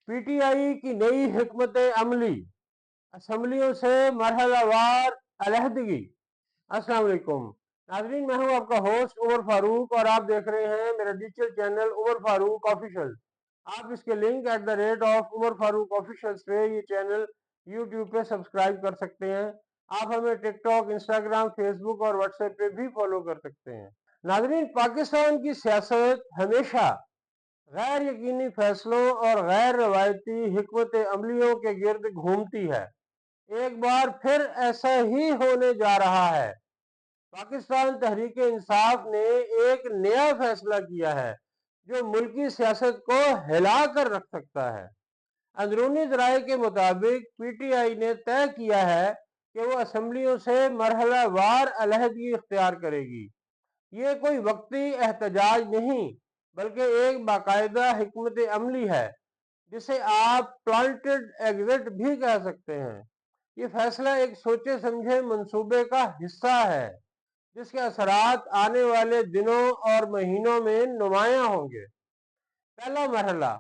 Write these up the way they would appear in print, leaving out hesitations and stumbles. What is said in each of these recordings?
P T I की नई हिकमत अमली, असम्बलियों से मरहलावार अलहदगी। अस्सलाम वालेकुम नाजरीन, मैं हूं आपका होस्ट उमर फारूक और आप देख रहे हैं मेरा digital channel Umar Farooq official. आप इसके link @of Umar Farooq official से ये चैनल यूट्यूब पे सब्सक्राइब कर सकते हैं। आप हमें टिकटॉक, इंस्टाग्राम, फेसबुक और व्हाट्सएप पे भी फॉलो कर सकते हैं। नाजरीन, पाकिस्तान की सियासत हमेशा गैर यकीनी फैसलों और गैर रवायती हिकमत अमलियों के गिर्द घूमती है। एक बार फिर ऐसा ही होने जा रहा है। पाकिस्तान तहरीक इंसाफ ने एक नया फैसला किया है जो मुल्की सियासत को हिला कर रख सकता है। अंदरूनी ज़राए के मुताबिक पीटीआई ने तय किया है कि वो असम्बलियों से मरहलावार अलहदगी इख्तियार करेगी। ये कोई वक्ती एहतजाज नहीं, बल्कि एक बाकायदा हिकमत अमली है जिसे आप प्लांटेड एग्जिट भी कह सकते हैं। ये फैसला एक सोचे समझे मंसूबे का हिस्सा है जिसके असरात आने वाले दिनों और महीनों में नुमायां होंगे। पहला मरहला,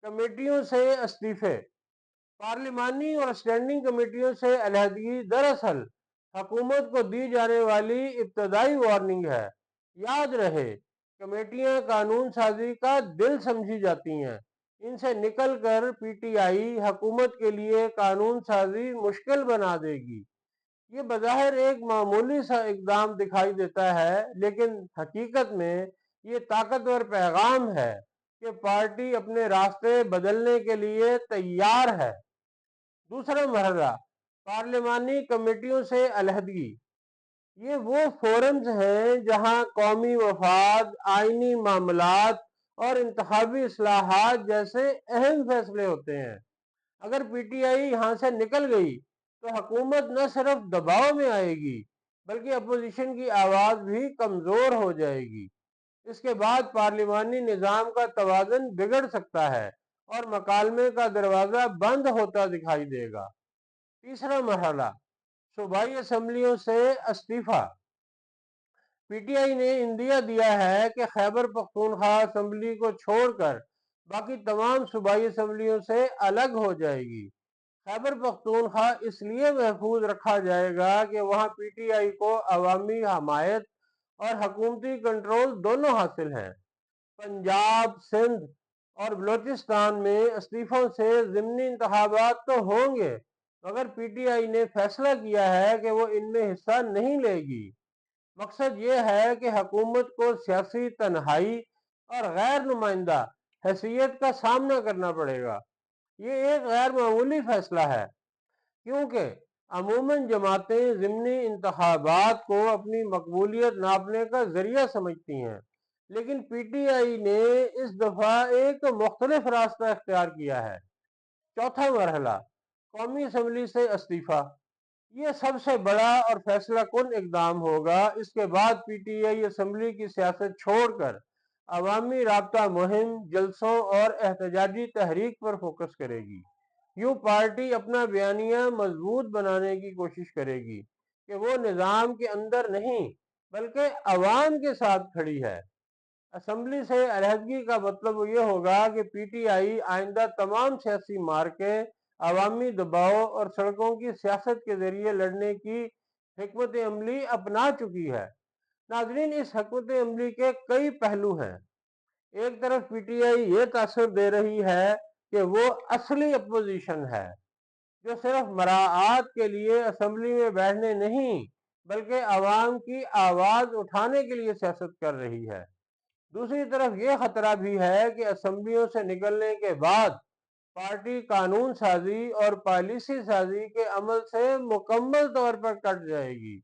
कमेटियों से इस्तीफे। पार्लिमानी और स्टैंडिंग कमेटियों से अलहदगी दरअसल हुकूमत को दी जाने वाली इब्तदाई वार्निंग है। याद रहे, कमेटियां कानून साजी का दिल समझी जाती हैं। इनसे निकल कर पीटीआई हुकूमत के लिए कानून साजी मुश्किल बना देगी। ये बज़ाहिर एक मामूली सा इकदाम दिखाई देता है, लेकिन हकीकत में ये ताकतवर पैगाम है कि पार्टी अपने रास्ते बदलने के लिए तैयार है। दूसरा मरहला, पार्लिमानी कमेटियों से अलहदगी। ये वो फोरम्स हैं जहां कौमी मफाद, आईनी मामलात और इंतखाबी इस्लाहात जैसे अहम फैसले होते हैं। अगर पीटीआई यहां से निकल गई तो हुकूमत न सिर्फ दबाव में आएगी, बल्कि अपोजिशन की आवाज भी कमजोर हो जाएगी। इसके बाद पार्लिमानी निज़ाम का तवाज़ुन बिगड़ सकता है और मकालमे का दरवाज़ा बंद होता दिखाई देगा। तीसरा मरहला, सूबाई असम्बलियों से इस्तीफा। पीटीआई ने इंदिया दिया है कि खैबर पख्तूनख्वा असम्बली को छोड़कर बाकी तमाम सूबाई असम्बलियों से अलग हो जाएगी। खैबर पख्तूनख्वा इसलिए महफूज रखा जाएगा कि वहां पीटीआई को अवामी हमायत और हुकूमती कंट्रोल दोनों हासिल हैं। पंजाब, सिंध और बलोचिस्तान में इस्तीफों से ज़िमनी इंतखाबात तो होंगे, मगर पीटीआई ने फैसला किया है कि वो इनमें हिस्सा नहीं लेगी। मकसद ये है कि हुकूमत को सियासी तन्हाई और गैर नुमाइंदा हैसियत का सामना करना पड़ेगा। ये एक गैर मामूली फैसला है, क्योंकि अमूमन जमातें ज़िमनी इंतखाबात को अपनी मकबूलियत नापने का जरिया समझती हैं, लेकिन पीटीआई ने इस दफा एक मुख्तलिफ रास्ता इख्तियार किया है। चौथा मरहला, कौमी असम्बली से इस्तीफा। ये सबसे बड़ा और फैसला कुन इकदाम होगा। इसके बाद पीटीआई असम्बली की सियासत छोड़कर अवामी राब्ता मुहिम, जलसों और एहतजाजी तहरीक पर फोकस करेगी। यूं पार्टी अपना बयानिया मजबूत बनाने की कोशिश करेगी कि वो निज़ाम के अंदर नहीं, बल्कि अवाम के साथ खड़ी है। असम्बली से अलहदगी का मतलब ये होगा कि पीटीआई आइंदा तमाम सियासी मार्के अवामी दबाव और सड़कों की सियासत के जरिए लड़ने की हिकमत अमली अपना चुकी है। नाजरीन, इस हिकमत अमली के कई पहलू हैं। एक तरफ पीटीआई ये तासर दे रही है कि वो असली अपोजिशन है, जो सिर्फ मराआत के लिए असम्बली में बैठने नहीं, बल्कि आवाम की आवाज उठाने के लिए सियासत कर रही है। दूसरी तरफ ये खतरा भी है कि असम्बलियों से निकलने के बाद पार्टी कानून साजी और पॉलिसी साजी के अमल से मुकम्मल तौर पर कट जाएगी,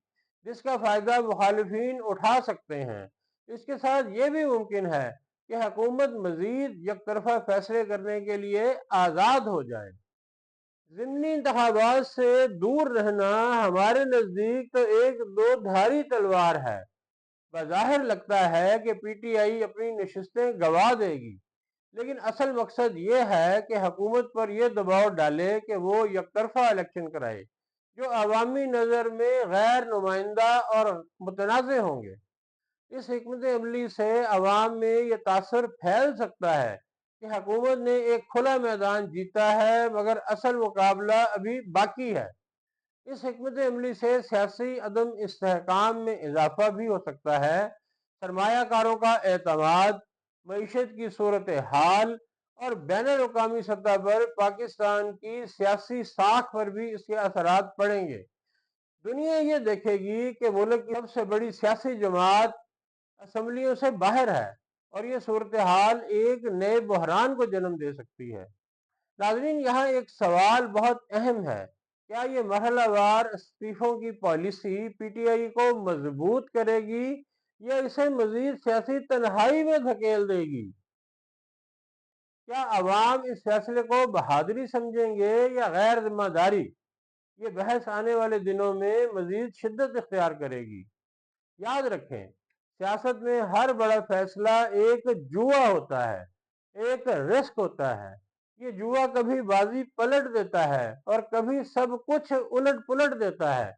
जिसका फायदा मुखालिफिन उठा सकते हैं। इसके साथ ये भी मुमकिन है कि हुकूमत मजीद यकतरफा फैसले करने के लिए आज़ाद हो जाए। ज़िमनी इंतखाबात से दूर रहना हमारे नज़दीक तो एक दो धारी तलवार है। बज़ाहिर लगता है कि पीटीआई अपनी नशिस्तें गंवा देगी, लेकिन असल मकसद ये है कि हुकूमत पर यह दबाव डाले कि वो यकतरफा इलेक्शन कराए, जो अवामी नज़र में गैर नुमाइंदा और मुतनाज़ होंगे। इस हिकमत अमली से अवाम में यह तासर फैल सकता है کہ حکومت نے ایک کھلا میدان جیتا ہے مگر اصل مقابلہ ابھی باقی ہے۔ اس حکمت عملی سے سیاسی عدم استحکام میں اضافہ بھی ہو سکتا ہے۔ سرمایہ کاروں کا اعتماد، معیشت کی صورتحال اور بین الاقوامی سطح پر پاکستان کی سیاسی ساکھ پر بھی اس کے اثرات پڑیں گے۔ دنیا یہ دیکھے گی کہ ملک کی سب سے بڑی سیاسی جماعت اسمبلیوں سے باہر ہے اور یہ صورتحال ایک نئے بحران کو جنم دے سکتی ہے۔ ناظرین، یہاں ایک سوال بہت اہم ہے۔ کیا یہ مرحلہ وار استعفوں کی پالیسی پی ٹی آئی کو مضبوط کرے گی یا اسے مزید سیاسی تنہائی میں دھکیل دے گی؟ کیا عوام اس فیصلے کو بہادری سمجھیں گے یا غیر ذمہ داری؟ یہ بحث آنے والے دنوں میں مزید شدت اختیار کرے گی۔ یاد رکھیں، سیاست میں ہر بڑا فیصلہ ایک جوا ہوتا ہے، ایک رسک ہوتا ہے۔ یہ جوا کبھی بازی پلٹ دیتا ہے اور کبھی سب کچھ الٹ پلٹ دیتا ہے۔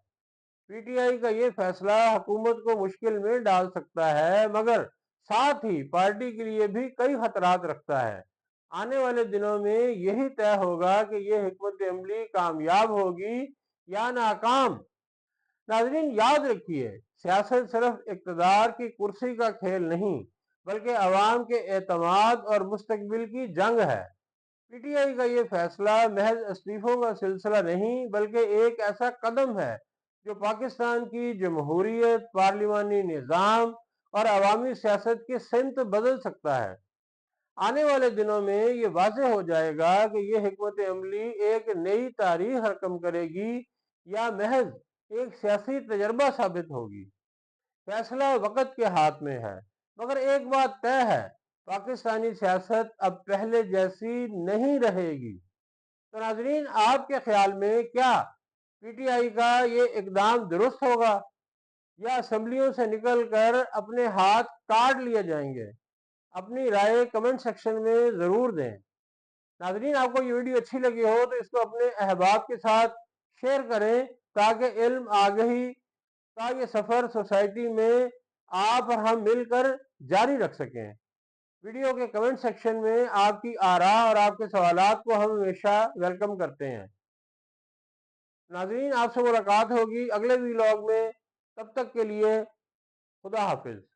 پی ٹی آئی کا یہ فیصلہ حکومت کو مشکل میں ڈال سکتا ہے مگر ساتھ ہی پارٹی کے لیے بھی کئی خطرات رکھتا ہے۔ آنے والے دنوں میں یہی طے ہوگا کہ یہ حکمت عملی کامیاب ہوگی یا ناکام۔ ناظرین، یاد رکھیے، سیاست صرف اقتدار کی کرسی کا کھیل نہیں بلکہ عوام کے اعتماد اور مستقبل کی جنگ ہے۔ پی ٹی آئی کا یہ فیصلہ محض استعفوں کا سلسلہ نہیں بلکہ ایک ایسا قدم ہے جو پاکستان کی جمہوریت، پارلیمانی نظام اور عوامی سیاست کی سمت بدل سکتا ہے۔ آنے والے دنوں میں یہ واضح ہو جائے گا کہ یہ حکمت عملی ایک نئی تاریخ رقم کرے گی یا محض ایک سیاسی تجربہ ثابت ہوگی۔ فیصلہ وقت کے ہاتھ میں ہے مگر ایک بات طے ہے، پاکستانی سیاست اب پہلے جیسی نہیں رہے گی۔ تو ناظرین، آپ کے خیال میں کیا پی ٹی آئی کا یہ اقدام درست ہوگا یا اسمبلیوں سے نکل کر اپنے ہاتھ کاٹ لیے جائیں گے؟ اپنی رائے کمنٹ سیکشن میں ضرور دیں۔ ناظرین، آپ کو یہ ویڈیو اچھی لگی ہو تو اس کو اپنے احباب کے ساتھ شیئر کریں تاکہ علم آگہی کا یہ سفر سوسائٹی میں آپ اور ہم مل کر جاری رکھ سکیں۔ ویڈیو کے کمنٹ سیکشن میں آپ کی آراء اور آپ کے سوالات کو ہم ہمیشہ ویلکم کرتے ہیں۔ ناظرین، آپ سے ملاقات ہوگی اگلے ویلاگ میں، تب تک کے لیے خدا حافظ۔